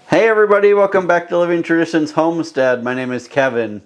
Hey everybody, welcome back to Living Traditions Homestead. My name is Kevin.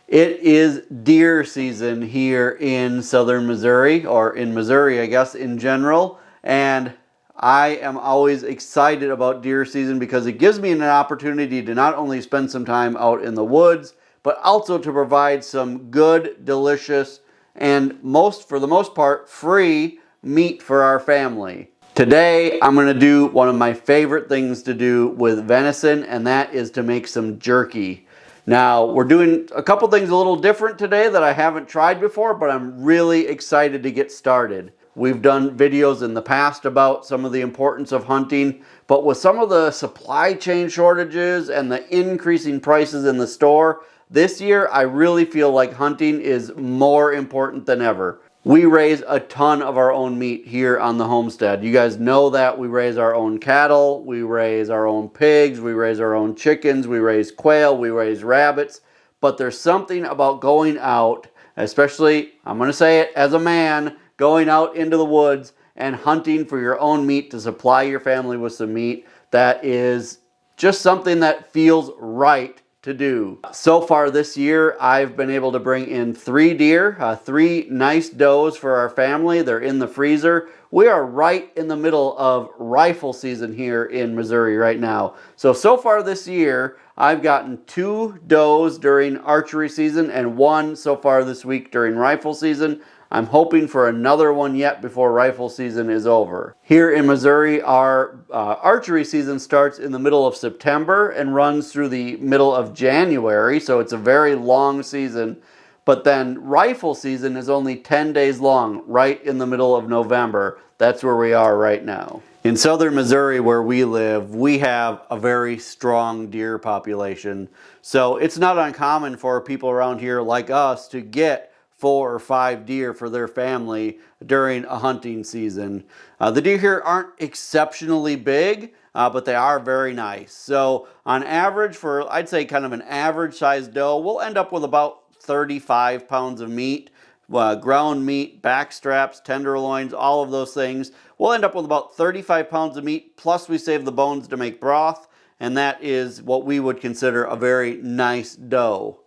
It is deer season here in southern Missouri, or in Missouri I guess in general, and I am always excited about deer season because it gives me an opportunity to not only spend some time out in the woods, but also to provide some good, delicious, and for the most part, free meat for our family. Today, I'm going to do one of my favorite things to do with venison, and that is to make some jerky. Now, we're doing a couple things a little different today that I haven't tried before, but I'm really excited to get started. We've done videos in the past about some of the importance of hunting, but with some of the supply chain shortages and the increasing prices in the store, this year I really feel like hunting is more important than ever. We raise a ton of our own meat here on the homestead. You guys know that. We raise our own cattle, we raise our own pigs, we raise our own chickens, we raise quail, we raise rabbits. But there's something about going out, especially, I'm going to say it, as a man, going out into the woods and hunting for your own meat to supply your family with some meat, that is just something that feels right to do. So far this year, I've been able to bring in 3 deer, 3 nice does for our family. They're in the freezer. We are right in the middle of rifle season here in Missouri right now. So far this year, I've gotten 2 does during archery season and 1 so far this week during rifle season. I'm hoping for another one yet before rifle season is over. Here in Missouri, our archery season starts in the middle of September and runs through the middle of January, so it's a very long season. But then rifle season is only 10 days long, right in the middle of November. That's where we are right now. In southern Missouri, where we live, we have a very strong deer population. So it's not uncommon for people around here like us to get 4 or 5 deer for their family during a hunting season. The deer here aren't exceptionally big, but they are very nice. So on average, for I'd say kind of an average sized doe, we'll end up with about 35 pounds of meat, ground meat, back straps, tenderloins, all of those things. We'll end up with about 35 pounds of meat, plus we save the bones to make broth, and that is what we would consider a very nice doe.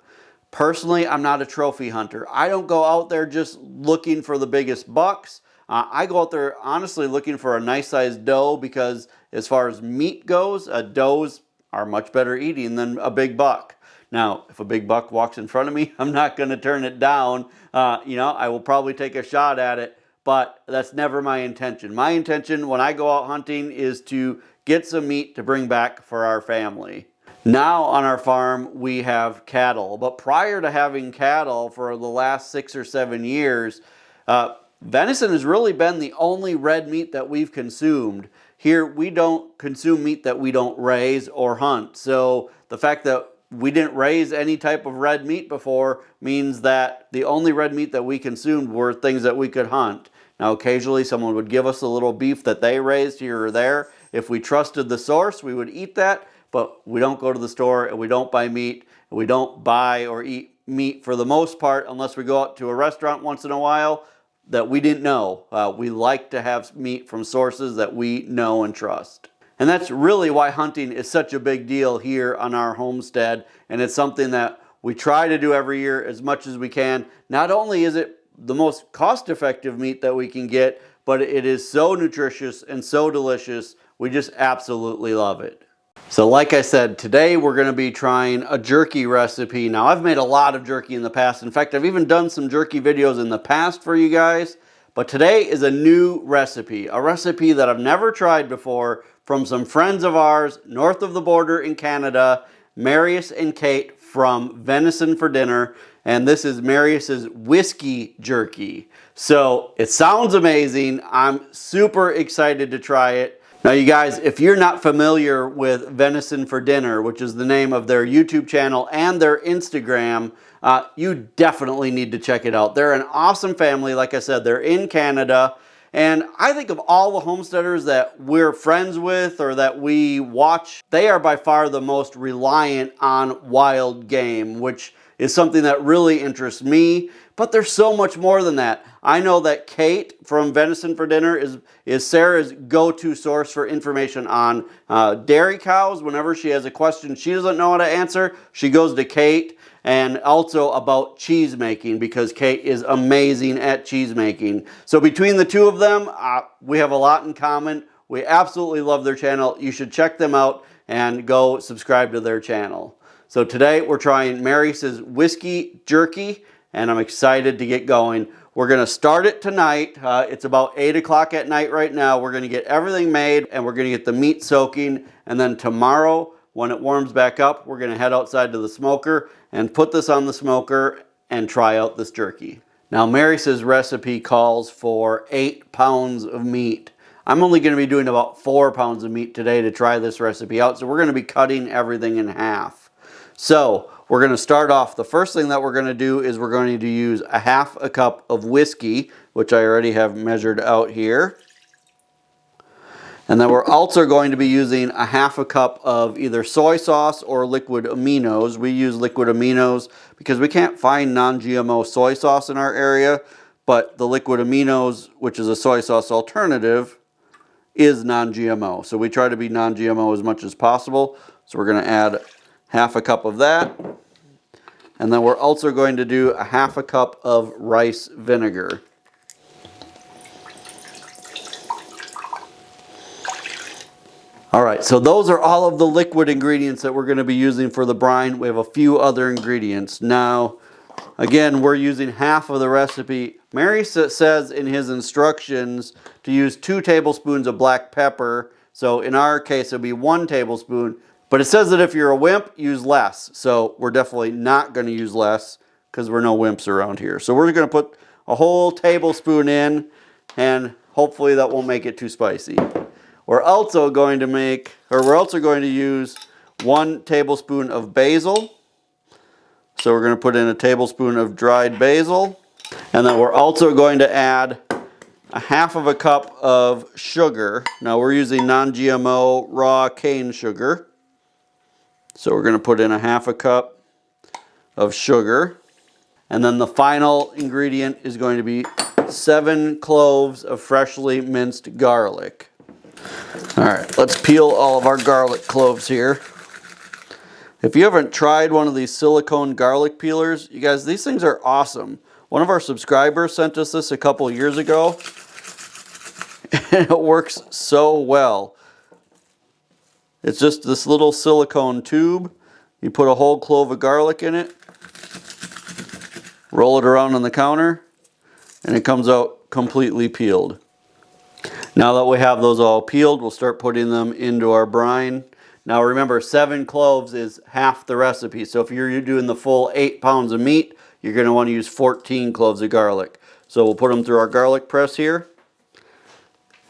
Personally, I'm not a trophy hunter. I don't go out there just looking for the biggest bucks. I go out there honestly looking for a nice sized doe because as far as meat goes, does are much better eating than a big buck. Now, if a big buck walks in front of me, I'm not going to turn it down. I will probably take a shot at it, but that's never my intention. My intention when I go out hunting is to get some meat to bring back for our family. Now on our farm we have cattle, but prior to having cattle for the last 6 or 7 years, venison has really been the only red meat that we've consumed. Here we don't consume meat that we don't raise or hunt. So the fact that we didn't raise any type of red meat before means that the only red meat that we consumed were things that we could hunt. Now occasionally someone would give us a little beef that they raised here or there. If we trusted the source, we would eat that. But we don't go to the store and we don't buy meat, and we don't buy or eat meat for the most part unless we go out to a restaurant once in a while that we didn't know. We like to have meat from sources that we know and trust. And that's really why hunting is such a big deal here on our homestead, and it's something that we try to do every year as much as we can. Not only is it the most cost-effective meat that we can get, but it is so nutritious and so delicious. We just absolutely love it. So like I said, today we're going to be trying a jerky recipe. Now I've made a lot of jerky in the past. In fact, I've even done some jerky videos in the past for you guys. But today is a new recipe, a recipe that I've never tried before from some friends of ours north of the border in Canada, Marius and Kate from Venison for Dinner. And this is Marius's whiskey jerky. So it sounds amazing. I'm super excited to try it. Now you guys, if you're not familiar with Venison for Dinner, which is the name of their YouTube channel and their Instagram, you definitely need to check it out. They're an awesome family. Like I said, they're in Canada. And I think of all the homesteaders that we're friends with or that we watch, they are by far the most reliant on wild game, which is something that really interests me, but there's so much more than that. I know that Kate from Venison for Dinner is Sarah's go-to source for information on dairy cows. Whenever she has a question she doesn't know how to answer, she goes to Kate. And also about cheese making, because Kate is amazing at cheese making. So between the two of them, we have a lot in common. We absolutely love their channel. You should check them out and go subscribe to their channel. So today we're trying Mary's whiskey jerky, and I'm excited to get going. We're gonna start it tonight. It's about 8 o'clock at night right now. We're gonna get everything made and we're gonna get the meat soaking, and then tomorrow, when it warms back up, we're gonna head outside to the smoker and put this on the smoker and try out this jerky. Now Mary's recipe calls for 8 pounds of meat. I'm only gonna be doing about 4 pounds of meat today to try this recipe out, so we're gonna be cutting everything in half. So we're gonna start off, the first thing that we're gonna do is we're going to use a half a cup of whiskey, which I already have measured out here. And then we're also going to be using a half a cup of either soy sauce or liquid aminos. We use liquid aminos because we can't find non-GMO soy sauce in our area, but the liquid aminos, which is a soy sauce alternative, is non-GMO. So we try to be non-GMO as much as possible. So we're going to add half a cup of that. And then we're also going to do a half a cup of rice vinegar. All right, so those are all of the liquid ingredients that we're going to be using for the brine. We have a few other ingredients. Now, again, we're using half of the recipe. Mary says in his instructions to use 2 tablespoons of black pepper. So in our case, it'll be 1 tablespoon. But it says that if you're a wimp, use less. So we're definitely not going to use less because we're no wimps around here. So we're going to put a whole tablespoon in, and hopefully that won't make it too spicy. We're also going to use 1 tablespoon of basil. So we're going to put in a tablespoon of dried basil. And then we're also going to add a half of a cup of sugar. Now we're using non-GMO raw cane sugar. So we're going to put in a half a cup of sugar. And then the final ingredient is going to be 7 cloves of freshly minced garlic. All right, let's peel all of our garlic cloves here. If you haven't tried one of these silicone garlic peelers, you guys, these things are awesome. One of our subscribers sent us this a couple years ago, and it works so well. It's just this little silicone tube. You put a whole clove of garlic in it, roll it around on the counter, and it comes out completely peeled. Now that we have those all peeled, we'll start putting them into our brine. Now remember, 7 cloves is half the recipe. So if you're doing the full 8 pounds of meat, you're going to want to use 14 cloves of garlic. So we'll put them through our garlic press here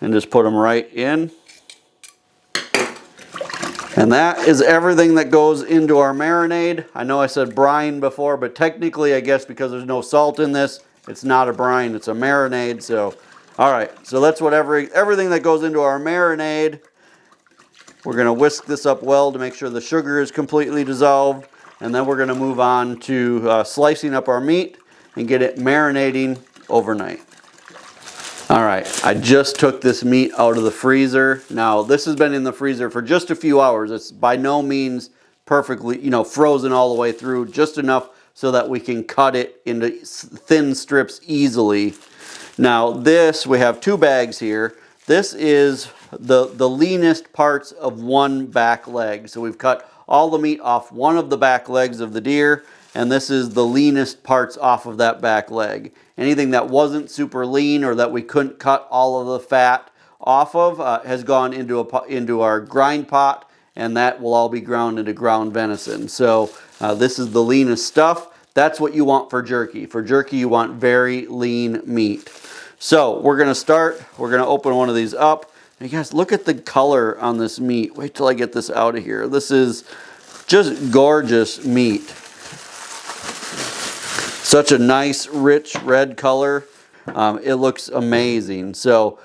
and just put them right in. And that is everything that goes into our marinade. I know I said brine before, but technically I guess because there's no salt in this, it's not a brine, it's a marinade. So, all right, so that's what everything that goes into our marinade. We're going to whisk this up well to make sure the sugar is completely dissolved. And then we're going to move on to slicing up our meat and get it marinating overnight. All right, I just took this meat out of the freezer. Now, this has been in the freezer for just a few hours. It's by no means perfectly, frozen all the way through, just enough so that we can cut it into thin strips easily. Now, we have 2 bags here. This is the leanest parts of one back leg. So we've cut all the meat off one of the back legs of the deer, and this is the leanest parts off of that back leg. Anything that wasn't super lean or that we couldn't cut all of the fat off of has gone into our grind pot, and that will all be ground into ground venison. So this is the leanest stuff. That's what you want for jerky. For jerky, you want very lean meat. So we're going to open one of these up. And you guys, look at the color on this meat. Wait till I get this out of here. This is just gorgeous meat. Such a nice, rich red color. It looks amazing. So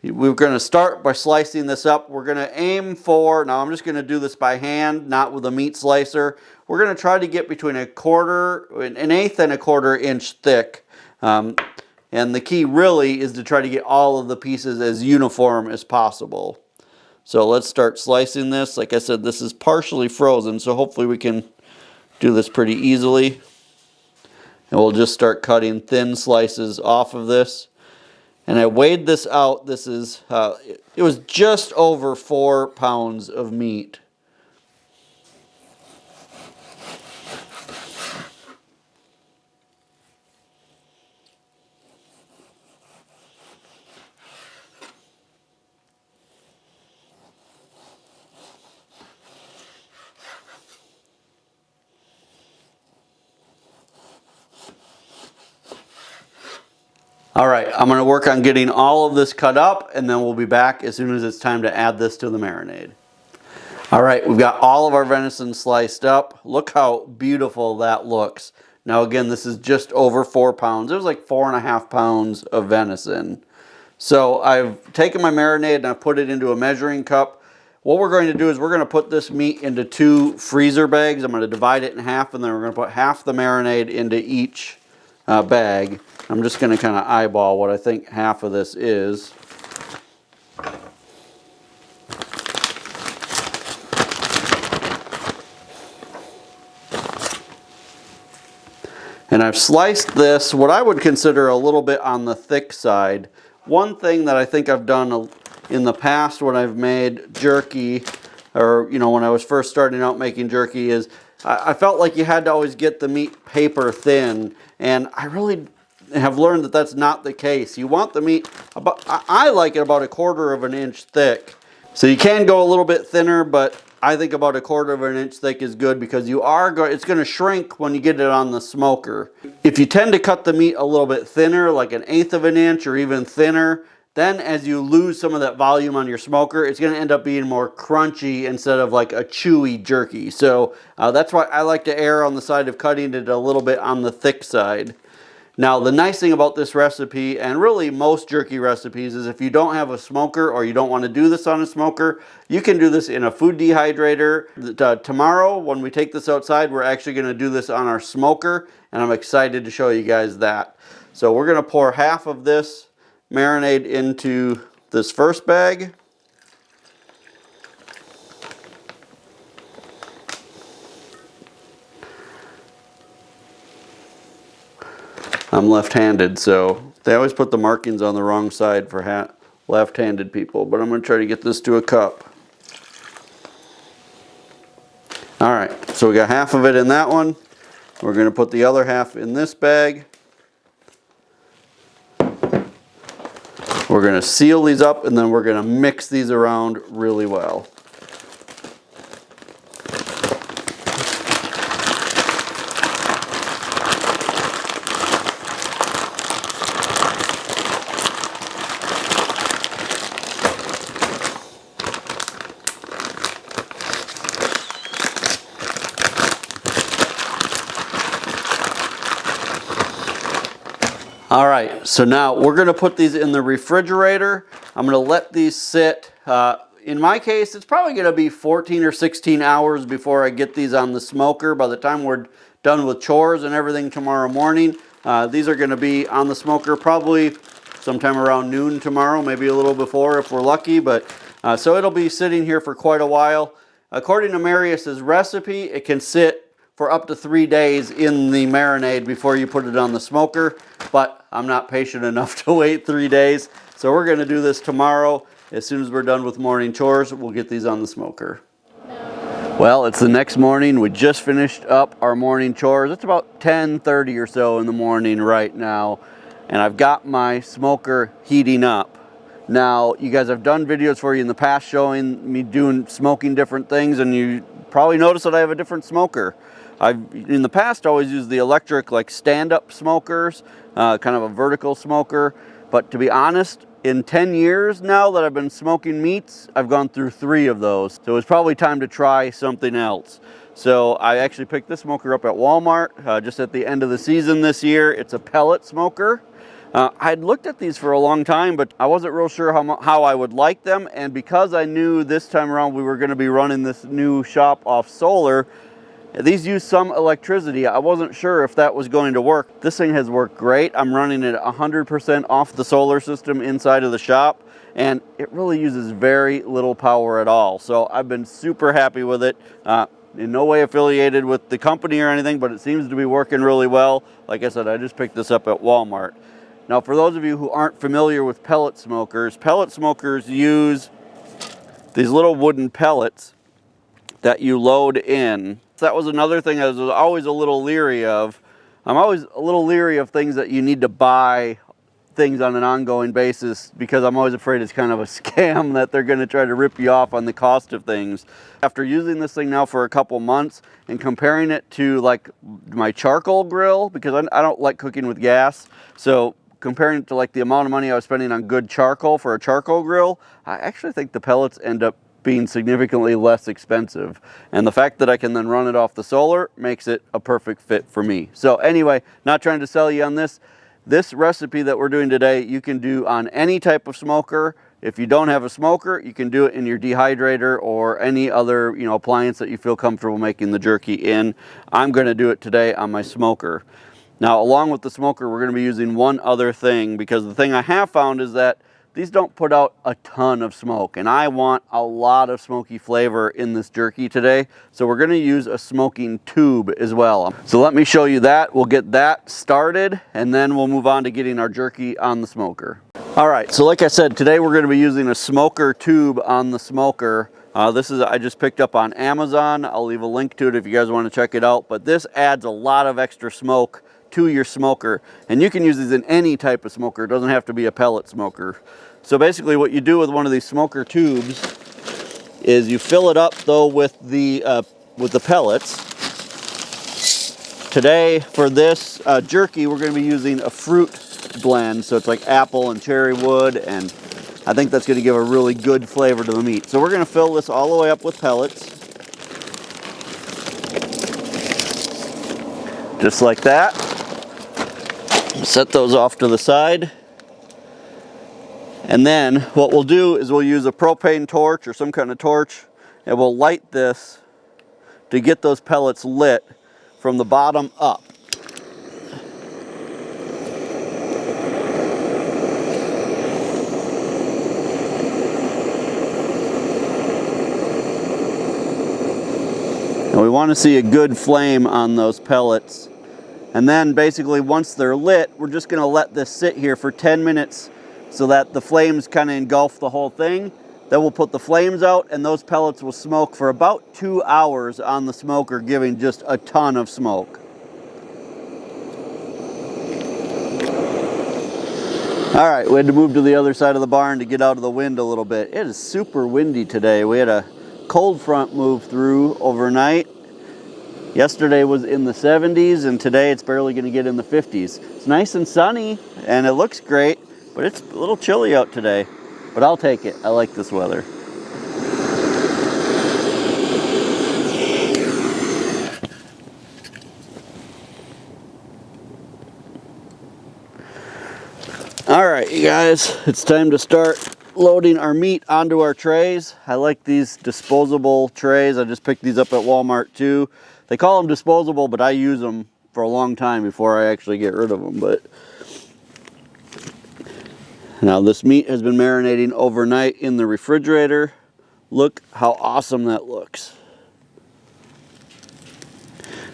We're going to start by slicing this up. We're going to aim for, now I'm just going to do this by hand, not with a meat slicer. We're going to try to get between an eighth and a quarter inch thick. And the key really is to try to get all of the pieces as uniform as possible. So let's start slicing this. Like I said, this is partially frozen, so hopefully we can do this pretty easily. And we'll just start cutting thin slices off of this. And I weighed this out. This is, it was just over 4 pounds of meat. All right, I'm going to work on getting all of this cut up, and then we'll be back as soon as it's time to add this to the marinade. All right, we've got all of our venison sliced up. Look how beautiful that looks. Now again, this is just over 4 pounds. It was like 4.5 pounds of venison. So I've taken my marinade and I've put it into a measuring cup. What we're going to do is we're going to put this meat into 2 freezer bags. I'm going to divide it in half, and then we're going to put half the marinade into each bag. I'm just going to kind of eyeball what I think half of this is. And I've sliced this, what I would consider a little bit on the thick side. One thing that I think I've done in the past when I've made jerky, or when I was first starting out making jerky, is I felt like you had to always get the meat paper thin, and I really have learned that that's not the case. You want the meat about, I like it about 1/4 of an inch thick. So you can go a little bit thinner, but I think about 1/4 of an inch thick is good, because it's going to shrink when you get it on the smoker. If you tend to cut the meat a little bit thinner, like 1/8 of an inch or even thinner, then as you lose some of that volume on your smoker, it's going to end up being more crunchy instead of like a chewy jerky. So that's why I like to err on the side of cutting it a little bit on the thick side. Now, the nice thing about this recipe, and really most jerky recipes, is if you don't have a smoker or you don't want to do this on a smoker, you can do this in a food dehydrator. Tomorrow, when we take this outside, we're actually going to do this on our smoker, and I'm excited to show you guys that. So we're going to pour half of this marinade into this first bag. I'm left-handed, so they always put the markings on the wrong side for left-handed people, but I'm going to try to get this to a cup. All right, so we got half of it in that one. We're going to put the other half in this bag. We're going to seal these up, and then we're going to mix these around really well. All right, so now we're going to put these in the refrigerator. I'm going to let these sit. In my case, it's probably going to be 14 or 16 hours before I get these on the smoker. By the time we're done with chores and everything tomorrow morning, these are going to be on the smoker probably sometime around noon tomorrow, maybe a little before if we're lucky. But so it'll be sitting here for quite a while. According to Marius's recipe, it can sit for up to 3 days in the marinade before you put it on the smoker, but I'm not patient enough to wait 3 days. So we're going to do this tomorrow. As soon as we're done with morning chores, we'll get these on the smoker. Well, it's the next morning. We just finished up our morning chores. It's about 10:30 or so in the morning right now, and I've got my smoker heating up. Now, you guys, I've done videos for you in the past showing me smoking different things, and you probably noticed that I have a different smoker. I've, in the past, always used the electric, like stand-up smokers, kind of a vertical smoker. But to be honest, in 10 years now that I've been smoking meats, I've gone through 3 of those. So it's probably time to try something else. So I actually picked this smoker up at Walmart just at the end of the season this year. It's a pellet smoker. I'd looked at these for a long time, but I wasn't real sure how I would like them. And because I knew this time around we were going to be running this new shop off solar, these use some electricity. I wasn't sure if that was going to work. This thing has worked great. I'm running it 100% off the solar system inside of the shop, and it really uses very little power at all. So I've been super happy with it. In no way affiliated with the company or anything, but it seems to be working really well. Like I said, I just picked this up at Walmart. Now, for those of you who aren't familiar with pellet smokers use these little wooden pellets that you load in. That was another thing I was always a little leery of. I'm always a little leery of things that you need to buy things on an ongoing basis, because I'm always afraid it's kind of a scam that they're going to try to rip you off on the cost of things. After using this thing now for a couple months and comparing it to like my charcoal grill, because I don't like cooking with gas, so comparing it to like the amount of money I was spending on good charcoal for a charcoal grill, I actually think the pellets end up being significantly less expensive. And the fact that I can then run it off the solar makes it a perfect fit for me. So anyway, not trying to sell you on this. This recipe that we're doing today, you can do on any type of smoker. If you don't have a smoker, you can do it in your dehydrator or any other, appliance that you feel comfortable making the jerky in. I'm going to do it today on my smoker. Now, along with the smoker, we're going to be using one other thing, because the thing I have found is that these don't put out a ton of smoke, and I want a lot of smoky flavor in this jerky today. So we're going to use a smoking tube as well. So let me show you that. We'll get that started, and then we'll move on to getting our jerky on the smoker. All right, so like I said, today we're going to be using a smoker tube on the smoker. I just picked up on Amazon. I'll leave a link to it if you guys want to check it out. But this adds a lot of extra smoke to your smoker, and you can use these in any type of smoker. It doesn't have to be a pellet smoker. So basically what you do with one of these smoker tubes is you fill it up though with the pellets. Today for this jerky, we're going to be using a fruit blend, so it's like apple and cherry wood, and I think that's going to give a really good flavor to the meat. So we're going to fill this all the way up with pellets, just like that. Set those off to the side. And then what we'll do is we'll use a propane torch or some kind of torch, and we'll light this to get those pellets lit from the bottom up. And we want to see a good flame on those pellets. And then basically once they're lit, we're just going to let this sit here for 10 minutes so that the flames kind of engulf the whole thing. Then we'll put the flames out, and those pellets will smoke for about 2 hours on the smoker, giving just a ton of smoke. All right, we had to move to the other side of the barn to get out of the wind a little bit. It is super windy today. We had a cold front move through overnight. Yesterday was in the 70s, and today it's barely going to get in the 50s. It's nice and sunny, and it looks great, but it's a little chilly out today. But I'll take it. I like this weather. All right, you guys, it's time to start loading our meat onto our trays. I like these disposable trays. I just picked these up at Walmart too. They call them disposable, but I use them for a long time before I actually get rid of them. But now this meat has been marinating overnight in the refrigerator. Look how awesome that looks.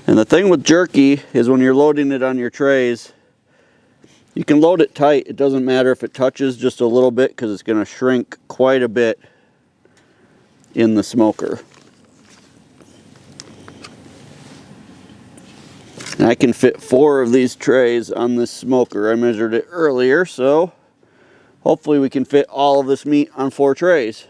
And the thing with jerky is when you're loading it on your trays, you can load it tight. It doesn't matter if it touches just a little bit, because it's going to shrink quite a bit in the smoker. And I can fit 4 of these trays on this smoker. I measured it earlier, so hopefully we can fit all of this meat on 4 trays.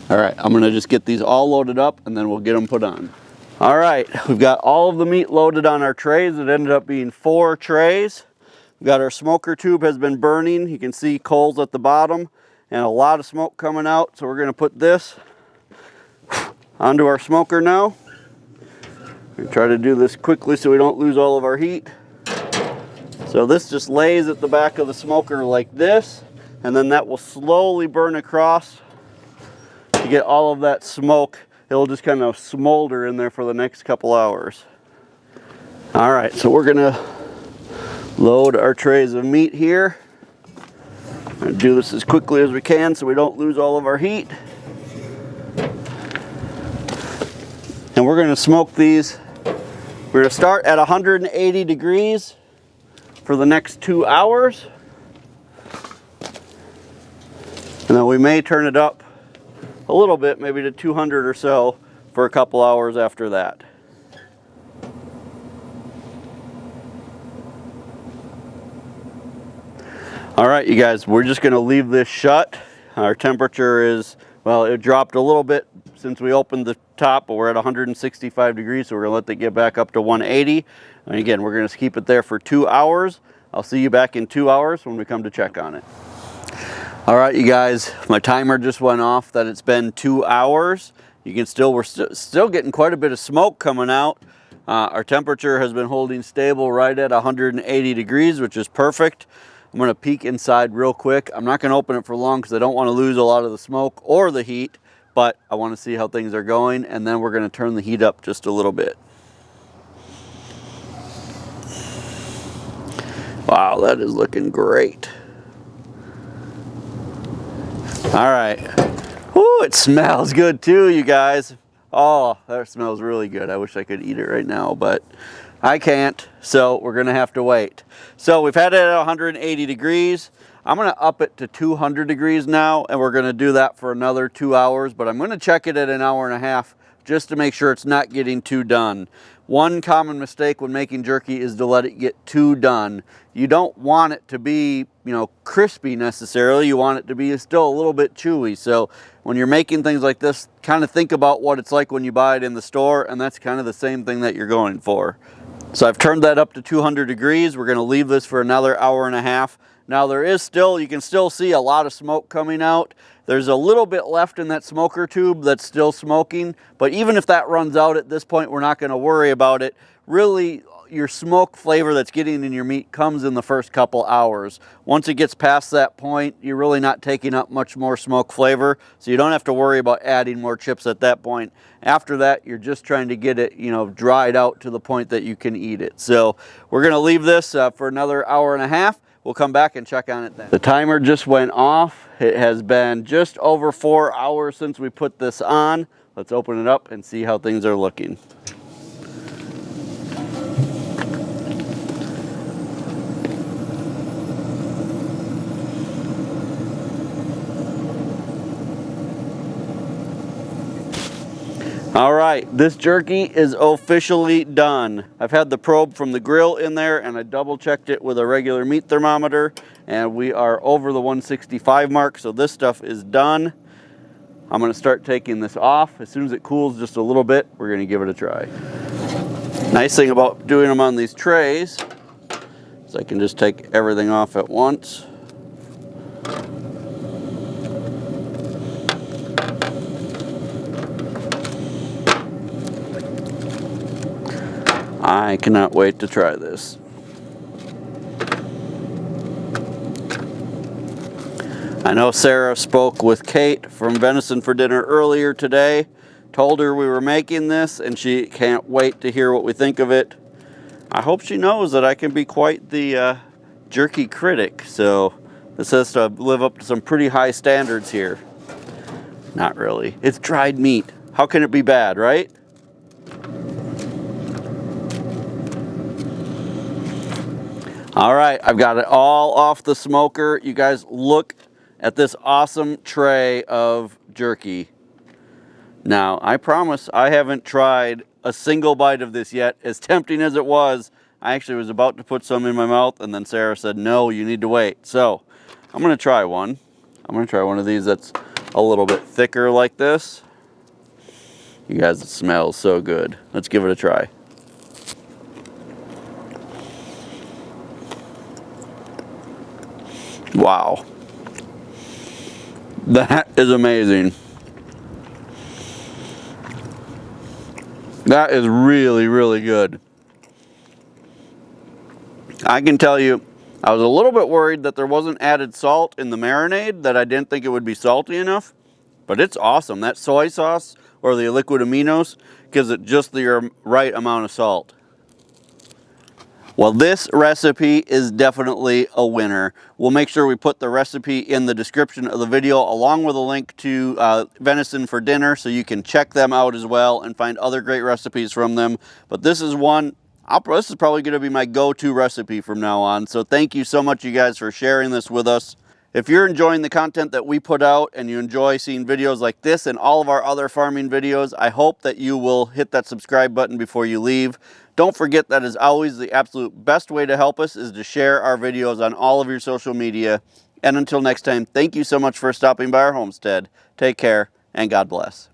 All right, I'm gonna just get these all loaded up, and then we'll get them put on. All right, we've got all of the meat loaded on our trays. It ended up being 4 trays. We've got our smoker tube has been burning. You can see coals at the bottom and a lot of smoke coming out. So we're gonna put this onto our smoker now. We try to do this quickly so we don't lose all of our heat. So this just lays at the back of the smoker like this, and then that will slowly burn across to get all of that smoke. It'll just kind of smolder in there for the next couple hours. All right, so we're gonna load our trays of meat here. And do this as quickly as we can so we don't lose all of our heat. And we're gonna smoke these. We're gonna start at 180 degrees for the next 2 hours. And then we may turn it up a little bit, maybe to 200 or so for a couple hours after that. All right, you guys, we're just gonna leave this shut. Our temperature is, well, it dropped a little bit since we opened the top, but we're at 165 degrees, so we're gonna let that get back up to 180. And again, we're gonna keep it there for 2 hours. I'll see you back in 2 hours when we come to check on it. All right, you guys, my timer just went off that it's been 2 hours. You can still, we're still getting quite a bit of smoke coming out. Our temperature has been holding stable right at 180 degrees, which is perfect. I'm gonna peek inside real quick. I'm not gonna open it for long because I don't wanna lose a lot of the smoke or the heat, but I wanna see how things are going, and then we're gonna turn the heat up just a little bit. Wow, that is looking great. All right. Ooh, it smells good too, you guys. Oh, that smells really good. I wish I could eat it right now, but I can't, so we're gonna have to wait. So we've had it at 180 degrees. I'm gonna up it to 200 degrees now, and we're gonna do that for another 2 hours, but I'm gonna check it at an hour and a half just to make sure it's not getting too done. One common mistake when making jerky is to let it get too done. You don't want it to be, crispy necessarily. You want it to be still a little bit chewy. So when you're making things like this, kind of think about what it's like when you buy it in the store, and that's kind of the same thing that you're going for. So I've turned that up to 200 degrees. We're gonna leave this for another hour and a half. Now there is still, you can still see a lot of smoke coming out. There's a little bit left in that smoker tube that's still smoking, but even if that runs out at this point, we're not gonna worry about it. Really, your smoke flavor that's getting in your meat comes in the first couple hours. Once it gets past that point, you're really not taking up much more smoke flavor, so you don't have to worry about adding more chips at that point. After that, you're just trying to get it, dried out to the point that you can eat it. So we're gonna leave this for another hour and a half. We'll come back and check on it then. The timer just went off. It has been just over 4 hours since we put this on. Let's open it up and see how things are looking. All right, this jerky is officially done. I've had the probe from the grill in there, and I double checked it with a regular meat thermometer, and we are over the 165 mark, so this stuff is done. I'm gonna start taking this off. As soon as it cools just a little bit, we're gonna give it a try. Nice thing about doing them on these trays is I can just take everything off at once. I cannot wait to try this. I know Sarah spoke with Kate from Venison for Dinner earlier today, told her we were making this, and she can't wait to hear what we think of it. I hope she knows that I can be quite the jerky critic, so this has to live up to some pretty high standards here. Not really. It's dried meat. How can it be bad, right? All right, I've got it all off the smoker. You guys look at this awesome tray of jerky. Now, I promise I haven't tried a single bite of this yet. As tempting as it was, I actually was about to put some in my mouth, and then Sarah said, no, you need to wait. So I'm gonna try one. I'm gonna try one of these that's a little bit thicker like this. You guys, it smells so good. Let's give it a try. Wow. That is amazing. That is really, really good. I can tell you, I was a little bit worried that there wasn't added salt in the marinade, that I didn't think it would be salty enough, but it's awesome. That soy sauce or the liquid aminos gives it just the right amount of salt. Well, this recipe is definitely a winner. We'll make sure we put the recipe in the description of the video along with a link to Venison for Dinner so you can check them out as well and find other great recipes from them. But this is one, this is probably going to be my go-to recipe from now on. So thank you so much, you guys, for sharing this with us. If you're enjoying the content that we put out and you enjoy seeing videos like this and all of our other farming videos, I hope that you will hit that subscribe button before you leave. Don't forget that, as always, the absolute best way to help us is to share our videos on all of your social media. And until next time, thank you so much for stopping by our homestead. Take care and God bless.